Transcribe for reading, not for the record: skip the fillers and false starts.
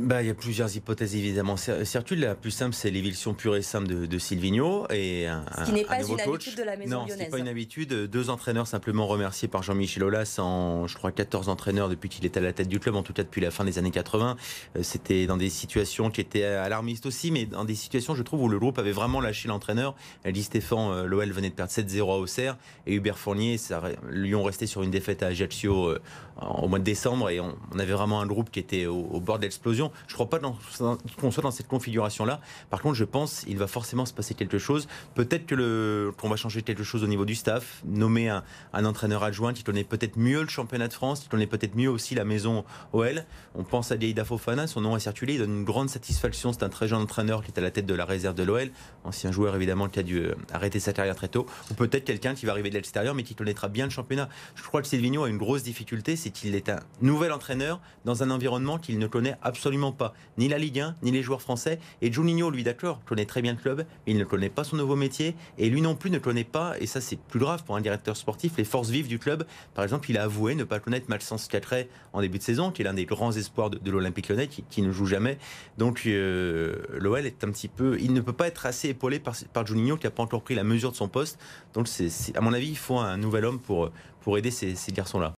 Il y a plusieurs hypothèses évidemment. Certitude, la plus simple, c'est l'éviction pure et simple de Silvino et Ce qui n'est un pas nouveau une coach. habitude de la maison Non, ce n'est lyonnaise. pas une habitude. Deux entraîneurs simplement remerciés par Jean-Michel Aulas en, je crois, 14 entraîneurs depuis qu'il était à la tête du club, en tout cas depuis la fin des années 80. C'était dans des situations qui étaient alarmistes aussi, mais dans des situations, je trouve, où le groupe avait vraiment lâché l'entraîneur. Guy Stéphane, l'OL venait de perdre 7-0 à Auxerre et Hubert Fournier, Lyon restait sur une défaite à Ajaccio au mois de décembre et on avait vraiment un groupe qui était au bord de l'explosion. Je ne crois pas qu'on soit dans cette configuration-là. Par contre, je pense qu'il va forcément se passer quelque chose. Peut-être qu'on va changer quelque chose au niveau du staff, nommer un entraîneur adjoint qui connaît peut-être mieux le championnat de France, qui connaît peut-être mieux aussi la maison OL. On pense à Diaïda Fofana, son nom est circulé, il donne une grande satisfaction. C'est un très jeune entraîneur qui est à la tête de la réserve de l'OL, ancien joueur évidemment qui a dû arrêter sa carrière très tôt. Ou peut-être quelqu'un qui va arriver de l'extérieur mais qui connaîtra bien le championnat. Je crois que Silvino a une grosse difficulté, c'est qu'il est un nouvel entraîneur dans un environnement qu'il ne connaît absolument pas. Ni la Ligue 1, ni les joueurs français. Et Juninho, lui, d'accord, connaît très bien le club, mais il ne connaît pas son nouveau métier. Et lui non plus ne connaît pas, et ça c'est plus grave pour un directeur sportif, les forces vives du club. Par exemple, il a avoué ne pas connaître Maxence Cacré en début de saison, qui est l'un des grands espoirs de l'Olympique Lyonnais, qui ne joue jamais. Donc l'OL est un petit peu... Il ne peut pas être assez épaulé par Juninho, qui n'a pas encore pris la mesure de son poste. Donc à mon avis, il faut un nouvel homme pour aider ces garçons-là.